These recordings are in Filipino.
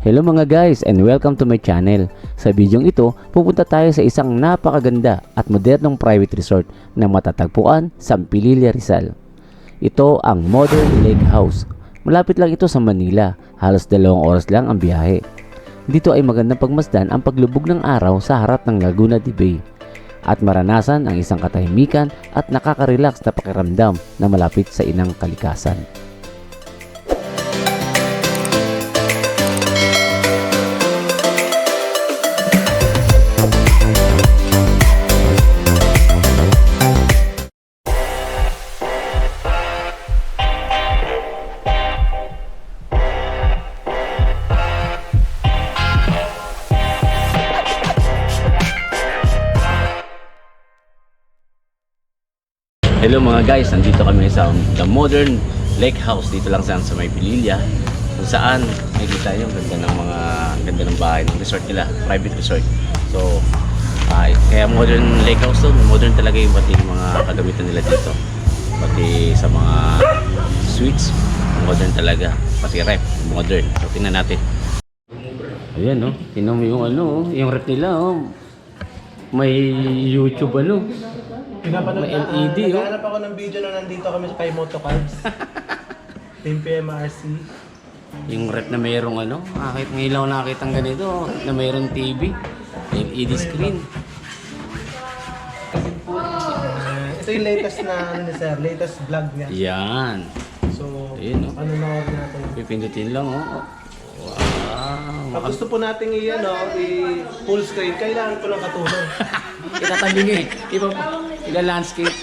Hello mga guys and welcome to my channel. Sa videong ito, pupunta tayo sa isang napakaganda at modernong private resort na matatagpuan sa Pililla, Rizal. Ito ang Modern Lake House. Malapit lang ito sa Manila, halos 2 oras lang ang biyahe. Dito ay magandang pagmasdan ang paglubog ng araw sa harap ng Laguna de Bay at maranasan ang isang katahimikan at nakaka-relax na pakiramdam na malapit sa inang kalikasan. Hello mga guys, nandito kami sa The Modern Lake House dito lang sa may Pililla, kung saan nakikita nyo ganda ng bahay ng resort nila, private resort. So kaya Modern Lake House to, modern talaga yung pati yung mga kagamitan nila dito, pati sa mga suites modern talaga, pati ref modern. So tingnan natin. Ayan oh, tingnan mo yung yung ref nila may YouTube Pinapanood may LED naghahanap ako ng video na nandito kami sa kay Motocarbs. Team PMRC. Yung rep na mayroong kahit ngayon lang nakakita ng ganito, na mayroong TV, LED screen. Ito yung latest na sir, latest vlog niya. Yan. So, ayun, ano na order natin? Pipindutin lang Wow. Pag gusto po natin i-full screen, kailangan ko ng katulong. Itatabi nga ila landscape.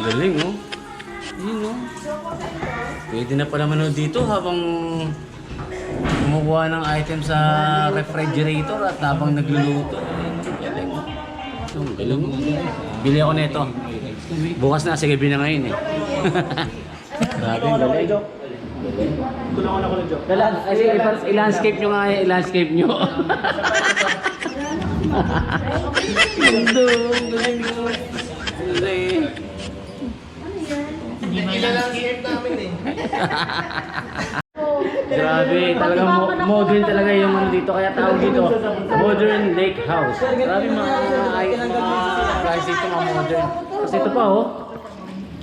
Galing Yun Pwede na pala manood dito habang kumukuha ng item sa refrigerator at habang nagluluto. Galing Galing Bili ako nito. Bukas na, sa gabi na ngayon Grabe, galing. Tulungan ako ng joke. I-landscape nyo nga i-landscape nyo. Galing Ilalandscape namin Grabe, talagang modern talaga yung dito, kaya tawag dito Modern Lake House. Grabe mga guys dito mga modern. Kasi ito pa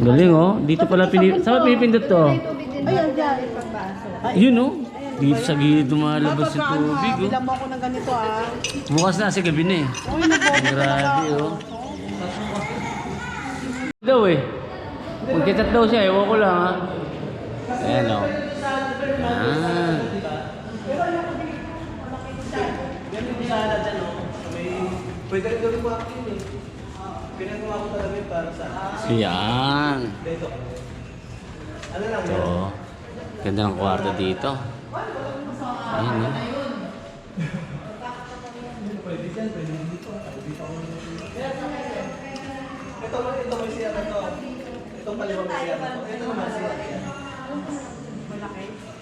galing dito pala saan pinipindot to? Ayun, dyan, pagbaso. Yun dito sa gilid lumalabas yung tubig Bilang mo ako ng ganito Bukas na, kasi gabi na Uy, nabobo Grabe daw magchat daw siya, ewan ko lang Ayan Pwede rin gawin mo acting Pinagawa ko talaga yun para sa Yan. Dito. Ano lang Ito. Ganda ng kwarto dito. Ayun Pwede dyan, pwede dito. Ito may siya na to. Itong paliwag may siya na to. Ito naman siya.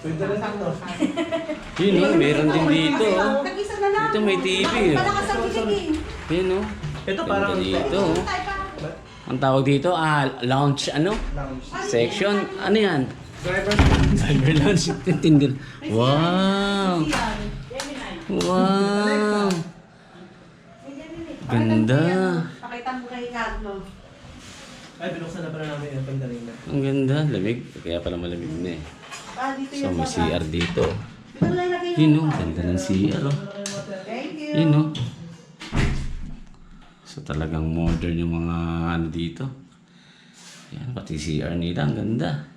Pwede rin ito. Yun meron din dito Tag-isa na lang. Dito may TV Malakas ang kilig Yun Ito parang dito ang tawag dito lounge lounge. section. Ano yan? Driver. Driver lounge. Tintindir. Wow. Wow. Ganda. Pakita mo kay Carlo. Ay, binuksan na pala namin yung pandarina. Ang ganda. Lamig. Kaya pala malamig na Dito So yung may CR dito. Dito mo lang ilagay Yun ganda ng CR Thank you. Yun So talagang modern yung mga dito. Yan, pati CR nila, ang ganda.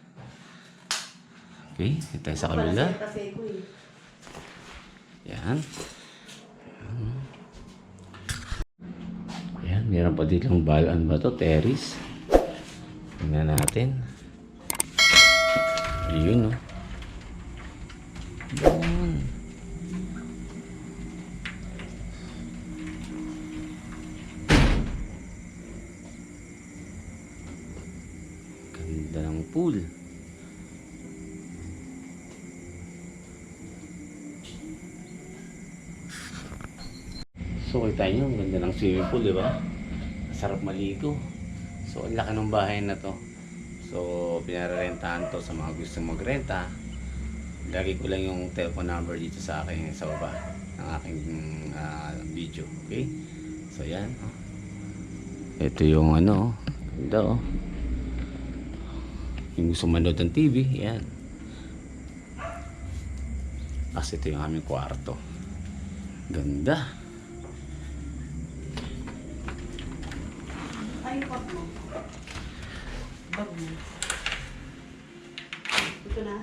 Okay, ito tayo sa kabila. Kasi ko Yan. Yan, meron pa dito yung balaan ba to? Terrace. Tingnan natin. Yun Yun. Ganda ng pool. So kita nyo, ang ganda ng swimming pool, di ba? Sarap maligo. So ang laki ng bahay na to. So pinarerentahan to sa mga gusto magrenta. Lagay ko lang yung telephone number dito sa akin sa baba ng aking video. Okay? So yan. Ito yung ano, ganda oh. Yung gusto manood ng TV, yan. Kasi ito yung aming kwarto. Ganda. Ay, bag mo. Bag mo. Ito na.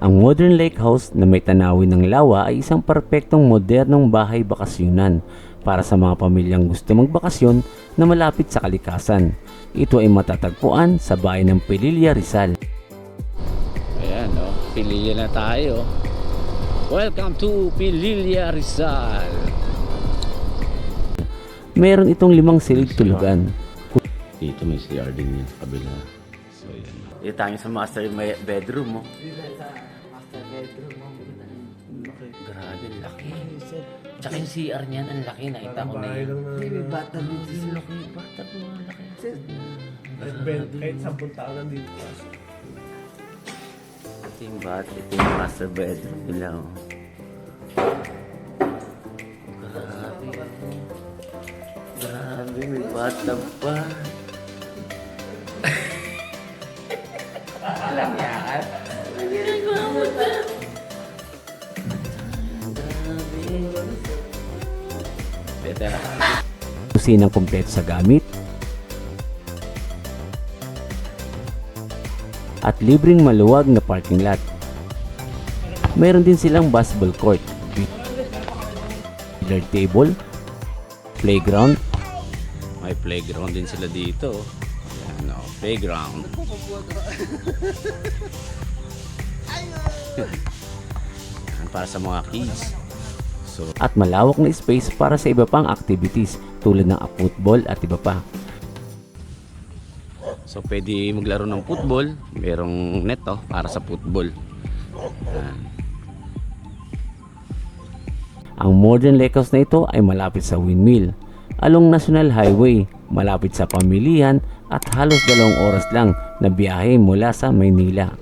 Ang Modern Lake House na may tanawin ng lawa ay isang perpektong modernong bahay bakasyonan para sa mga pamilyang gusto magbakasyon na malapit sa kalikasan. Ito ay matatagpuan sa bayan ng Pililla, Rizal. Ayan o, Pililla na tayo. Welcome to Pililla, Rizal. Meron itong 5 silid tulugan. Dito may CR din yan sa kabila. So yan. Dito tayo sa master bedroom mo. Grabe, laki. Tsaka yung CR niyan, ang laki. Nakita ko na yun. May bata dito. Ang laki, bata mo, ang laki. kahit 10 taon nandito. Ito yung bat, ito yung master bedroom nila. Oh. Grabe. Grabe, may bathtub pa. Alam yan. Ang ginagawa mo na. Grabe. Kusinang kumpleto sa gamit. At libreng maluwag na parking lot. Mayroon din silang basketball court, billiard table, playground. May playground din sila dito. Ayan, oh, playground. Ayan, para sa mga kids. So, at malawak na space para sa iba pang activities tulad ng football at iba pa. So pwede maglaro ng football, merong net para sa football. Ang Modern Lake House na ito ay malapit sa windmill, along National Highway, malapit sa pamilihan at halos 2 oras lang na biyahe mula sa Maynila.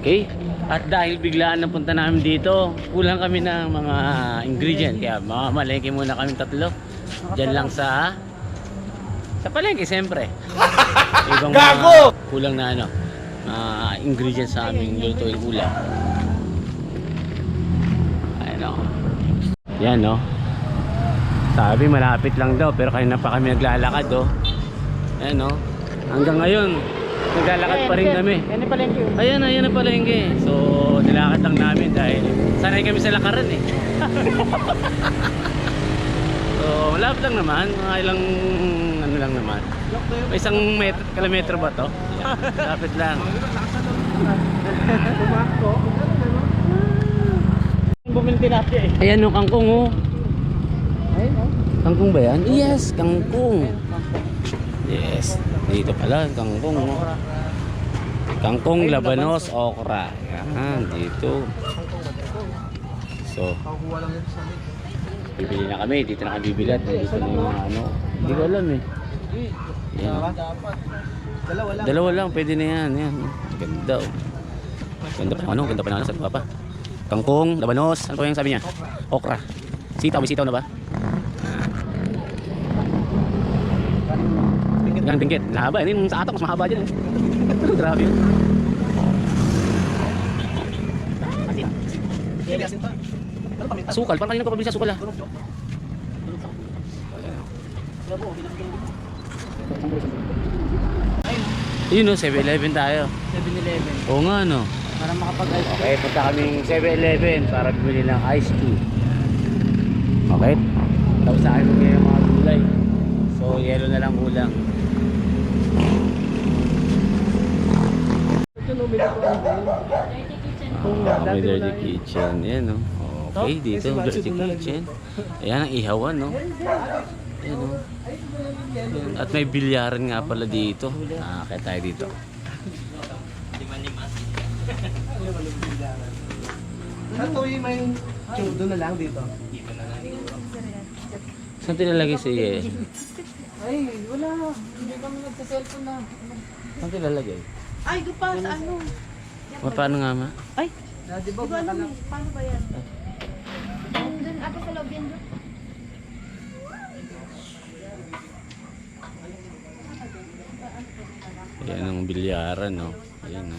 Okay? At dahil biglaan na punta namin dito, kulang kami ng mga ingredient. Kaya mamamalengke muna kami 3. Diyan lang sa palengke siyempre. Ibang mga kulang na ingredients sa aming lutuing ulam. Ayan o. Yan o. Sabi malapit lang daw pero kanina pa kami naglalakad o. Ayan o. Hanggang ngayon naglalakad pa rin kami. Ayan na palengke. So, nilakad lang namin dahil sanay kami sa lakaran eh. So, malapit lang naman. Mga ilang ano lang naman. May 1 kilometro ba to? Malapit lang. Tumakbo. Bumili tilapia eh. Ayan o, kangkong o. Ayun oh. Kangkong ba yan? Yes, kangkong. Yes, dito pala, kangkong o. Kangkong, labanos, okra. Yan, dito. So, Kakuha lang ito sa lid. bibili na kami. Dito na kami bibili at dito na yung mga ano. Hindi ko alam eh. Yan. Dapat. Dalawa lang. Dalawa lang, pwede na yan. Yan. Ganda o. Ganda pa ano, ganda pa na. Sabi pa. Kangkong, labanos, ano pa yung sabi niya? Okra. Sitaw, may sitaw na ba? Yan, pinggit. Mahaba. Yan yung sa atak, mas mahaba dyan. Grabe. Asin pa. Ano pa? Sukal, parang kanina ko pabili sa sukal ah. Yun o, 7-Eleven tayo. 7-Eleven. Oo nga no. Para makapag-ice. Okay, punta kaming 7-Eleven para bumili ng iced tea. Okay? Tapos sa akin bumili ng mga gulay. So, yelo na lang kulang. Ito no, may May dirty kitchen. Yan o. Okay, dito, dirty kitchen. Ayan ang ihawan, no? Ayan o. Ayan. At may bilyaran nga pala dito. Kaya tayo dito. Sa tuwi may doon na lang dito. Saan tinalagay si Ay, wala. Hindi kami nagsa-cellphone na. Saan tinalagay? Ay, doon pa sa ano? Paano nga ma? Ay, Di ba? di ba alam mo, paano ba yan? Doon, ata sa loob yan doon. Ayan ang bilyaran, no? Ayan, no?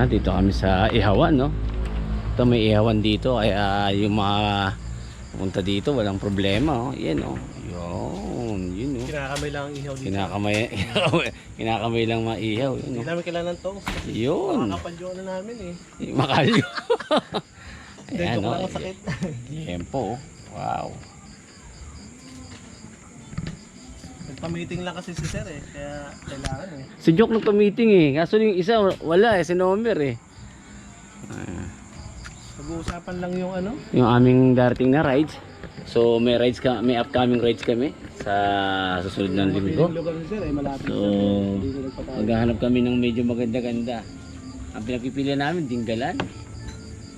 Dito kami sa Ihawan, no? Ito may Ihawan dito, kaya yung mga punta dito walang problema, oh. Yan, oh. Yun, oh. Kinakamay lang ang ihaw dito. Kinakamay lang maihaw, yun, Hindi oh. namin kailangan to. Yun. Makapadyo na namin eh. Makalyo. Hindi, Ayan, joke oh. lang ang sakit. Tempo, oh. Wow. Nagpa-meeting lang kasi si sir eh. Kaya kailangan eh. Si Joke nagpa-meeting eh. Kaso yung isa wala eh, si Nomer eh. Pag-uusapan lang yung ano. Yung aming darating na rides. So may may upcoming rides kami sa susunod ng linggo. Yung lugar ni sir eh, malapit. So maghahanap kami ng medyo maganda-ganda. Ang pinapipili namin, Dingalan,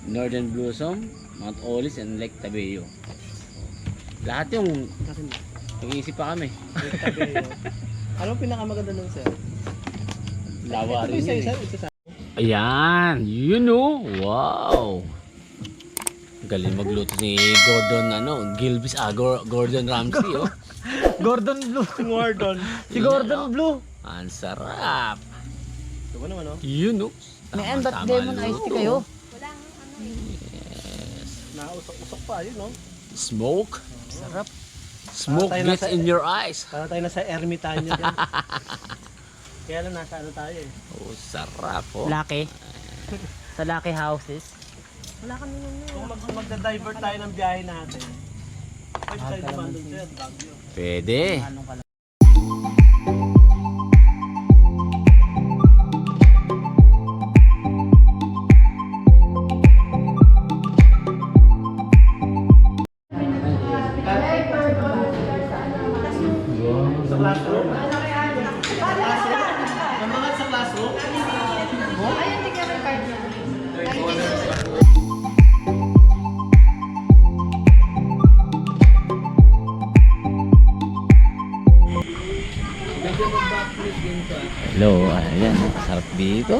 Northern Blossom, Mount Olis, and Lake Tabeo. Lahat yung nag-iisip pa kami. Anong pinakamaganda nun sir? Lawa rin Ito yun isa, eh. isa. Ayan, you know, wow. Galing magluto si Gordon Gordon Ramsay oh. Gordon Blue. Si Gordon. Si Gordon Blue. Ang sarap. Ito ba naman oh? You know. May ba't lemon iced tea kayo? Nausok-usok pa yun no? Smoke. Sarap. Smoke Tayo gets nasa- in your eyes. Para tayo nasa ermitanyo dyan. Kaya lang nasa ano tayo eh. Oh, sarap oh. Lucky. Sa Lucky Houses. Wala kami nun. Kung magda-divert tayo ng biyahe natin. Pwede tayo naman dun sir, Baguio. Pwede. Anong kala? Sa classroom? Ang mga sa classroom? Ayun, tignan mo yung card niya. Hello, ayan. Sarap dito.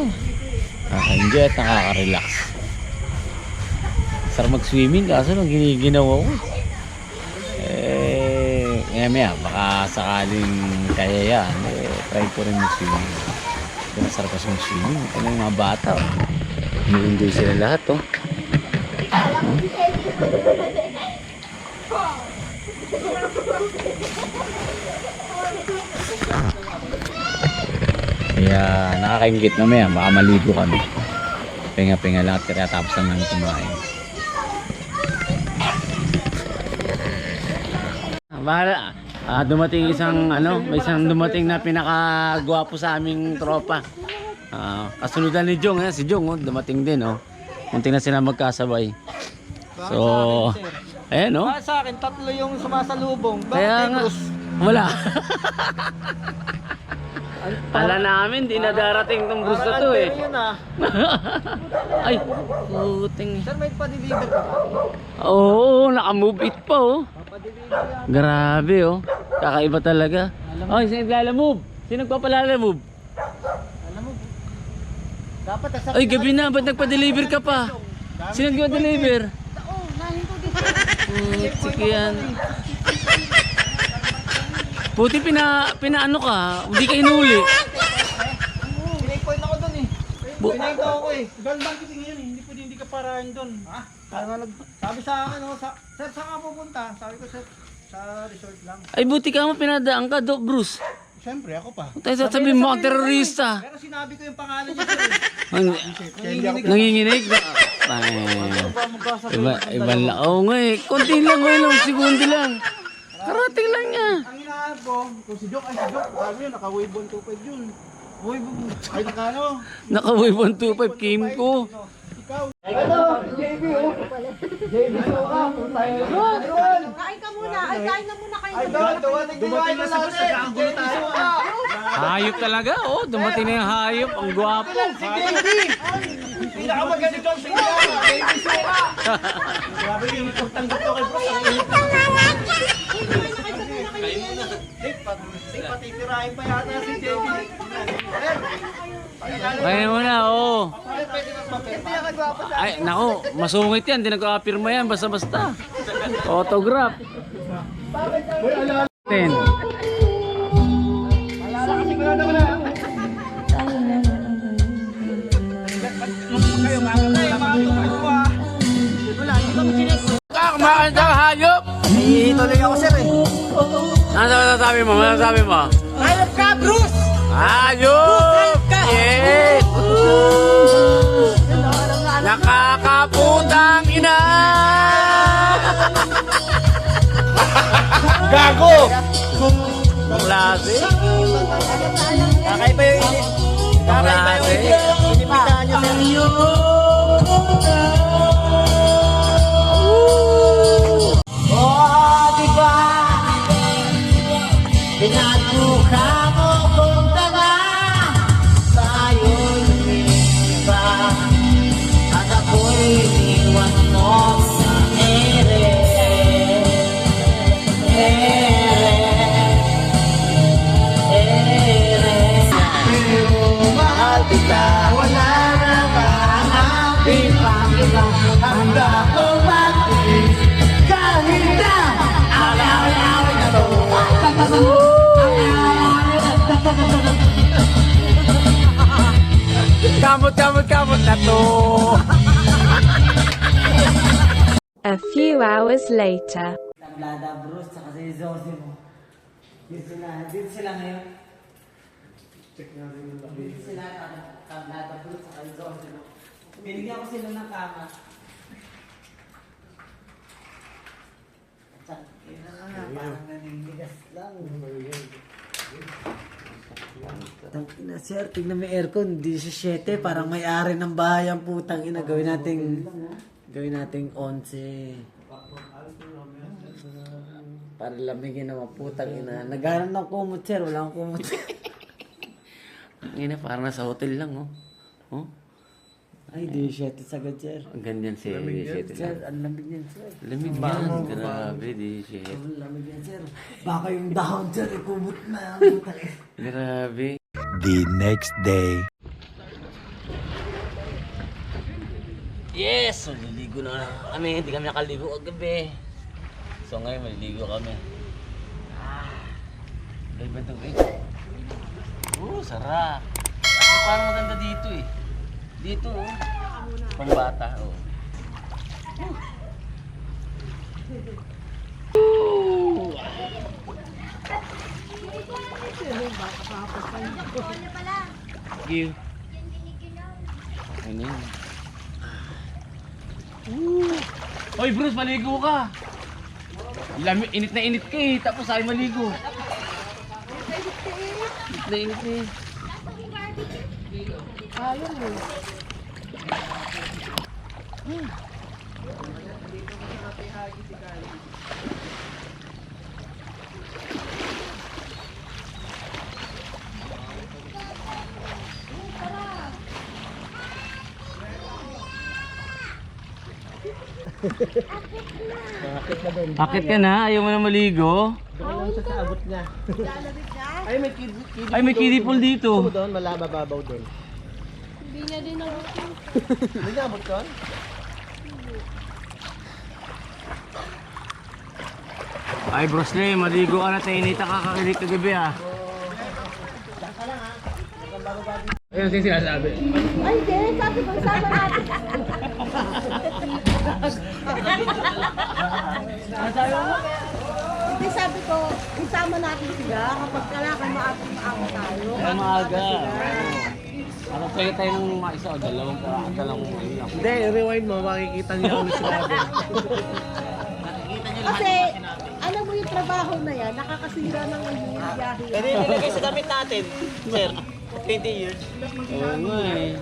Nakaka-enjoy at nakaka-relax. Sarap mag-swimming kaso nang giniginawa ko. Maya baka sakaling kaya yan, try ko rin mag-swimming. Pero sarap kasi mag-swimming. Ano yung mga bata, oh. Ini-enjoy sila lahat, oh. Kaya nakakaingit mamaya, baka maligo kami. Pinga-pinga lang at tapos lang namin kumain. Bahala. Dumating may isang dumating na pinakagwapo sa aming tropa. Kasunod ni Jong, si Jong dumating din Munti na sila magkasabay. So, ayan Sa akin, 3 yung sumasalubong. Kaya nga, wala. Kala namin, di na darating tong Bruce na to Yun Ay, puting. Sir, may pa-deliver ka ba? Oo, naka-move it pa Pa-deliver yan. Grabe kakaiba talaga. Ay, sino naglalamove? Sino nagpapalalamove? Alam mo, dapat Ay, gabi na, ba't nagpa-deliver ka pa? Sino nagpa-deliver? Oo, nahin ko dito. Sige yan. Puti pinaano ka, hindi ka inuli. Pinay-point ako dun Pinay-point ako Gan marketing yun eh. Hindi ka parahin doon. Sabi sa akin, sir, saan ka pupunta? Sabi ko, sir, sa resort lang. Ay, buti ka mo pinadaan ka, Bruce. Siyempre, ako pa. Tayo sasabihin mo, terorista. Pero sinabi ko yung pangalan niya, sir. Nanginginig na. Iba lang. Oo nga konti lang, ilang segundo lang. Karating lang niya. Ang hinahanap ko, kung si Joke, sabi yun, naka-wave 125 yun. Ay, Naka-wave 125 Kim ko. Kain ka muna. Ay, kain na muna kayo. Dumating na si Bruce, nag-aangulo tayo. Hayop talaga, dumating na yung hayop. Ang gwapo. Si JB! Pinakamagaling ang sila. JB Suka! Grabe yung pagtanggap ko kay Bruce. Patitirahin pa yata si JB. Kaya mo na, Ay, naku, masungit yan. Hindi nag-apirma yan, basta-basta. Autograph. 10. Kumain ka hayop! Ituloy ako, sir Ano masasabi mo? Hayop ka, Bruce! Hayop! Yes! Nakakaputang ina! Gago! Klase? Kakaiba yung init. Kakaiba yung init. Inimitahan nyo, sir. Pinagmukha mo kung taga tayo'y lumiba at ako'y iniwan mo sa ere. Pero mahal kita, wala na mahanapin pang iba. Handa kong mag-ibig kahit na away-away na to. Kamot na to! A few hours later. Tablada Bruce, saka si Zosimo. Dito sila ngayon. Dito sila, Tablada Bruce, saka si Zosimo. Binigyan ko sila ng kama. Parang nanindigas lang. Tangina sir, tignan mo yung aircon, 17, parang may-ari ng bahay ang putang ina. Gawin nating 11. Para lamigin naman putang ina. Naghahanap ng kumot sir, wala akong kumot. Ina, parang nasa hotel lang, Ay, 17 sagad sir. Ang ganyan si Lamig Sir, ang lamig yan sir. Lamig yan, grabe, di siya. Ang lamig yan sir. Baka yung dahon sir, ikumot na. Putang ina. Grabe. The next day. Yes! So, liligo na kami. Hindi kami nakaligo kagabi. So, ngayon maliligo kami. Ganda ito, sarap. Parang maganda dito eh. Dito, pambata, Thank you. Ano yun? Hoy Bruce, maligo ka! Init na init ka eh, tapos ay maligo. Init na init eh. Ayun eh. Bakit ka na? Ayaw mo na maligo? Doon lang sa abot niya. Ay, may Ay, may kiddie pool dito. doon, malabababaw doon. Hindi niya din ako. Hindi niya abot doon? Ay, Brosley, maligo ka na tayo. Inita ka kakakilig kagabi ah. Ayun, sino sinasabi? Ay, hindi. Sabi ko, sama natin. Hindi, sabi ko, isama natin sila kapag kailangan maaga tayo. Kaya maaga. Ano kaya tayo ng mga isa o dalawang ayun lang. Hindi, rewind mo, makikita niya kung sinabi. Kasi, alam mo yung trabaho na yan, nakakasira ng biyahe. Pero yung nilagay sa damit natin, sir, 20 years. Oo nga eh.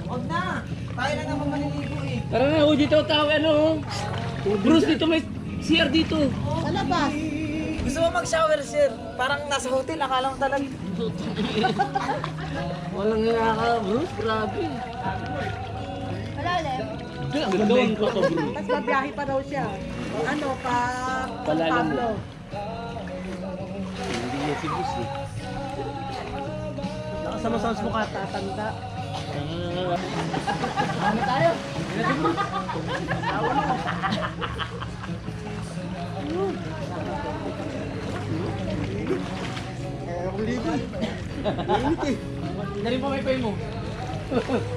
Huwag na! Tayo na naman maliligo eh. Tara na, dito tao, ano? Bruce, dito may CR dito. Sa labas. Gusto mo mag-shower, sir? Parang nasa hotel, akala mo talaga. Walang nga ka, Bruce, grabe. Malalim. Doon ko to, Bruce. Tapos mabiyahe pa daw siya. Ano, pa Palalim Pablo. Hindi niya si Bruce eh. Nakasama-sama mo ka, tatanda. Dari pa may pay mo.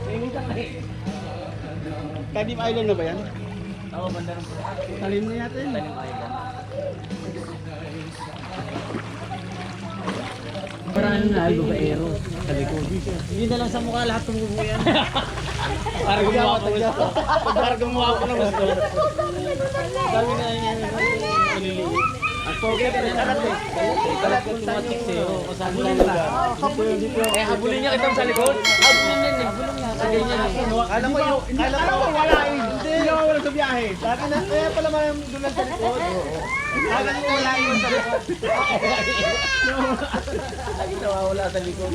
Tingin ka eh. Talim Island na ba yan? Oo, banda rin po. Talim na yata yun. Talim Island. Parang ano na, babaero. Sa likod. Hindi na lang sa mukha lahat tumubo yan. Para gumawa ko ng gusto. Para gumawa ko ng gusto. Sabi na yan. Ang pogi pa rin alat eh. Kalat ko tumatik sa'yo. Kasabi lang nila. Eh, habulin niya kitang sa likod. Habulin yan eh. Sa ganyan eh. Alam mo yung, alam mo, walain. Hindi ako wala sa biyahe. Sabi na, kaya pala man doon lang sa likod. Alam mo, walain yung sa likod. Lagi nawawala sa likod.